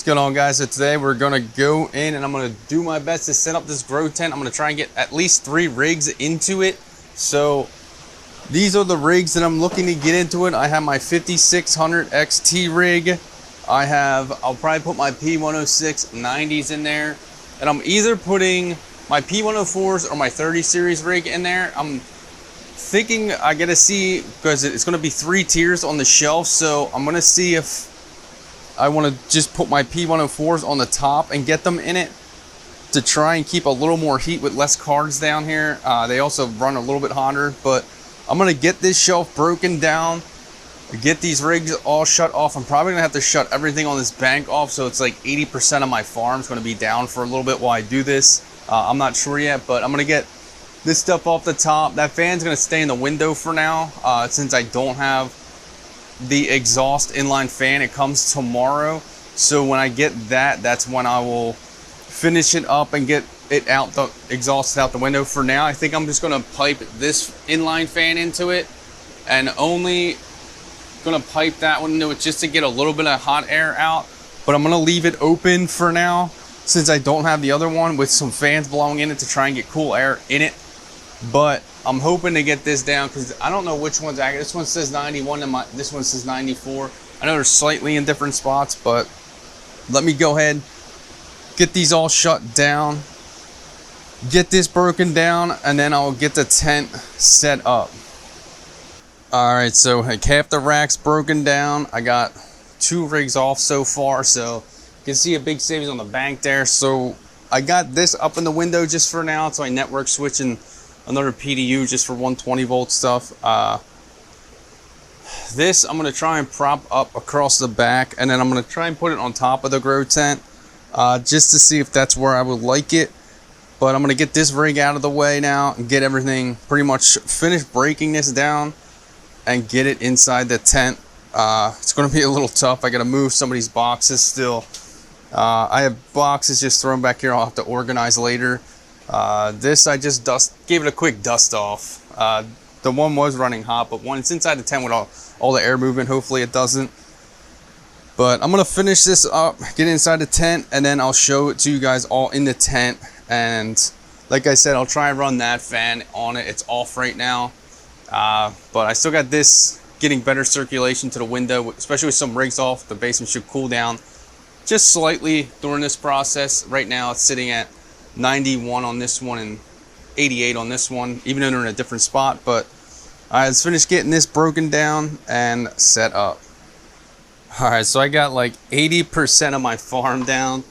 What's going on, guys? So today we're gonna go in and I'm gonna do my best to set up this grow tent. I'm gonna try and get at least 3 rigs into it. So these are the rigs that I'm looking to get into it. I have my 5600 XT rig. I'll probably put my P106 90s in there, and I'm either putting my P104s or my 30 series rig in there. I'm thinking I gotta see, because it's gonna be 3 tiers on the shelf, so I'm gonna see if I want to just put my P104s on the top and get them in it to try and keep a little more heat with less cards down here. They also run a little bit hotter, but I'm going to get this shelf broken down, get these rigs all shut off. I'm probably going to have to shut everything on this bank off, so it's like 80% of my farm is going to be down for a little bit while I do this. I'm not sure yet, but I'm going to get this stuff off the top. That fan's going to stay in the window for now, since I don't have the exhaust inline fan. It comes tomorrow, so when I get that, that's when I will finish it up and get it out, the exhaust out the window. For now, I think I'm just going to pipe this inline fan into it, and only going to pipe that one into it just to get a little bit of hot air out. But I'm going to leave it open for now, since I don't have the other one with some fans blowing in it to try and get cool air in it. But I'm hoping to get this down, because I don't know which one's accurate. This one says 91 and this one says 94. I know they're slightly in different spots, but let me go ahead, get these all shut down, get this broken down, and then I'll get the tent set up. All right, so like half the rack's broken down. I got 2 rigs off so far, so you can see a big savings on the bank there. So I got this up in the window just for now, so I network switching another PDU just for 120 volt stuff. This I'm going to try and prop up across the back, and then I'm going to try and put it on top of the grow tent, just to see if that's where I would like it. But I'm going to get this rig out of the way now and get everything pretty much finished breaking this down and get it inside the tent. It's going to be a little tough. I got to move some of these boxes still. I have boxes just thrown back here I'll have to organize later. This I just gave it a quick dust off. The one was running hot, but when it's inside the tent with all the air movement, hopefully it doesn't. But I'm gonna finish this up, get inside the tent, and then I'll show it to you guys all in the tent. And like I said, I'll try and run that fan on it. It's off right now, but I still got this getting better circulation to the window, especially with some rigs off. The basement should cool down just slightly during this process. Right now it's sitting at 91 on this one and 88 on this one, even though they're in a different spot. But let's finish getting this broken down and set up. All right, so I got like 80% of my farm down.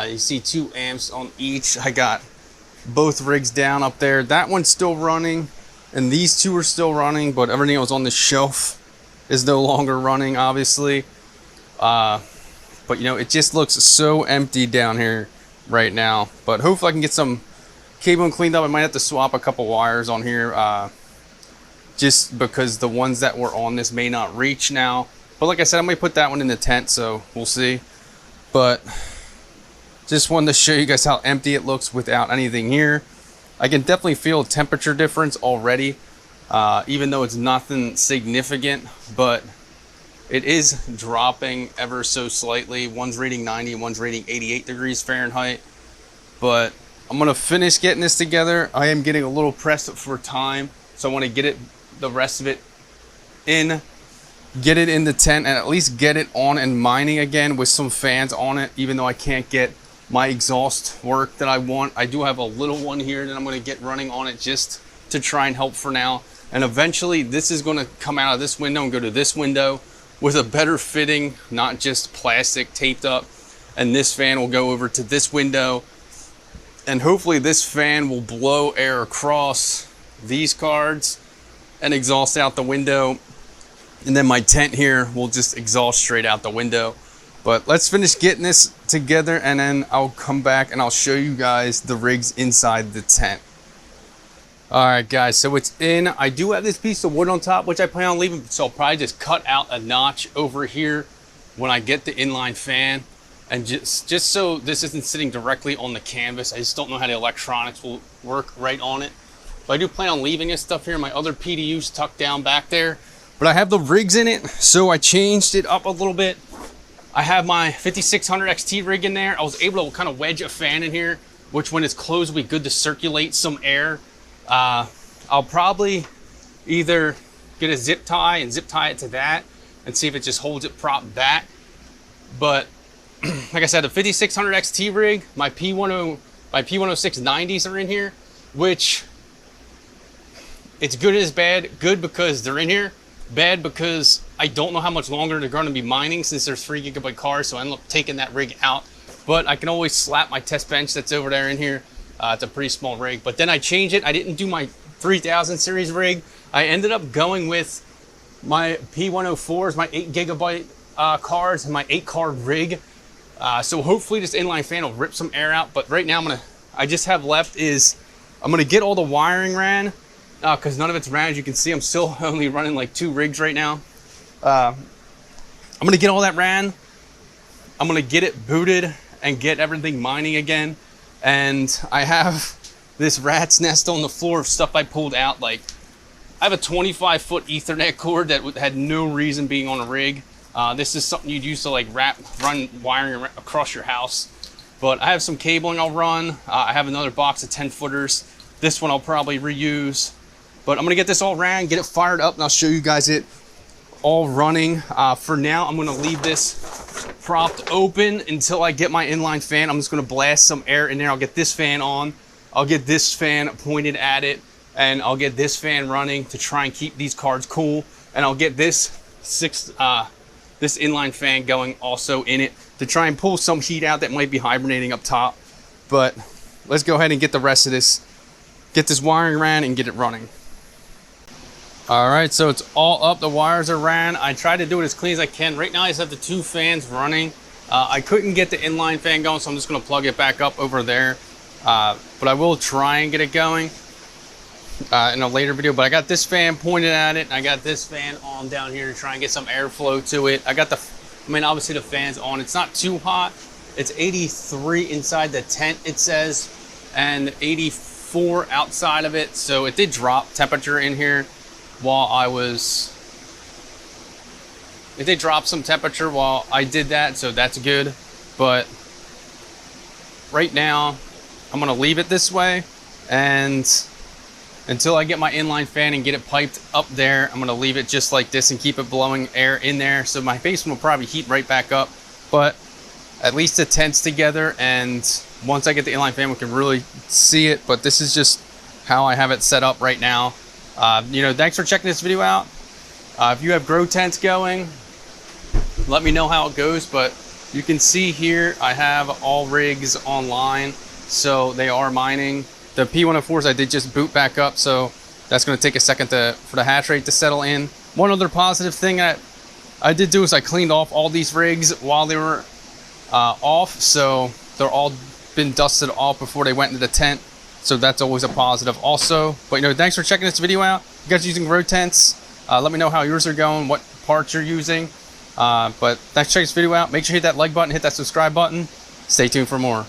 You see 2 amps on each. I got both rigs down up there. That one's still running, and these 2 are still running, but everything that was on the shelf is no longer running, obviously. But you know, it just looks so empty down here right now. But hopefully I can get some cabling cleaned up. I might have to swap a couple wires on here, just because the ones that were on this may not reach now. But like I said, I might put that one in the tent, so we'll see. But just wanted to show you guys how empty it looks without anything here. I can definitely feel a temperature difference already, even though it's nothing significant, but it is dropping ever so slightly. One's reading 90, one's reading 88 degrees Fahrenheit. But I'm gonna finish getting this together. I am getting a little pressed for time, so I want to get the rest of it in, get it in the tent, and at least get it on and mining again with some fans on it, even though I can't get my exhaust work that I want. I do have a little one here that I'm gonna get running on it just to try and help for now. And eventually this is gonna come out of this window and go to this window with a better fitting, not just plastic taped up. And this fan will go over to this window, and hopefully this fan will blow air across these cards and exhaust out the window. And then my tent here will just exhaust straight out the window. But let's finish getting this together, and then I'll come back and I'll show you guys the rigs inside the tent. All right, guys, so it's in. I do have this piece of wood on top, which I plan on leaving, so I'll probably just cut out a notch over here when I get the inline fan, and just so this isn't sitting directly on the canvas. I just don't know how the electronics will work right on it. But I do plan on leaving this stuff here. My other PDU's tucked down back there, but I have the rigs in it, so I changed it up a little bit. I have my 5600 XT rig in there. I was able to kind of wedge a fan in here, which when it's closed will be good to circulate some air. I'll probably either get a zip tie and zip tie it to that and see if it just holds it propped back. But like I said, the 5600 XT rig, my P10, my P106 90s are in here, which it's good as bad. Good because they're in here, bad because I don't know how much longer they're going to be mining since there's 3 gigabyte cars, so I end up taking that rig out. But I can always slap my test bench that's over there in here. It's a pretty small rig, but then I changed it. I didn't do my 3000 series rig. I ended up going with my P104s, my 8 gigabyte cards, and my 8 card rig. So hopefully this inline fan will rip some air out. But right now I just have left is I'm gonna get all the wiring ran because none of it's ran. As you can see, I'm still only running like 2 rigs right now. I'm gonna get all that ran. I'm gonna get it booted and get everything mining again. And I have this rat's nest on the floor of stuff I pulled out. Like, I have a 25-foot Ethernet cord that had no reason being on a rig. This is something you'd use to like run wiring across your house. But I have some cabling I'll run. I have another box of 10-footers. This one I'll probably reuse. But I'm gonna get this all ran, get it fired up, and I'll show you guys it all running. For now, I'm gonna leave this propped open until I get my inline fan. I'm just gonna blast some air in there. I'll get this fan on. I'll get this fan pointed at it, and I'll get this fan running to try and keep these cards cool. And I'll get this this inline fan going also in it to try and pull some heat out that might be hibernating up top. But let's go ahead and get the rest of this, get this wiring ran and get it running. All right, so it's all up. The wires are ran. I tried to do it as clean as I can. Right now I just have the 2 fans running. I couldn't get the inline fan going, so I'm just gonna plug it back up over there. But I will try and get it going in a later video. But I got this fan pointed at it, and I got this fan on down here to try and get some airflow to it. I got obviously the fan's on. It's not too hot. It's 83 inside the tent, it says, and 84 outside of it. So it did drop temperature in here it did drop some temperature while I did that, so that's good. But right now, I'm gonna leave it this way, and until I get my inline fan and get it piped up there, I'm gonna leave it just like this and keep it blowing air in there. So my basement will probably heat right back up, but at least the tent's together, and once I get the inline fan, we can really see it. But this is just how I have it set up right now. Thanks for checking this video out. If you have grow tents going, let me know how it goes. But you can see here I have all rigs online, so they are mining. The P104s I did just boot back up, so that's going to take a second for the hash rate to settle in. One other positive thing that I did do is I cleaned off all these rigs while they were off, so they're all been dusted off before they went into the tent. So that's always a positive also. But thanks for checking this video out. If you guys are using grow tents, let me know how yours are going, what parts you're using. But thanks for checking this video out. Make sure you hit that like button, hit that subscribe button. Stay tuned for more.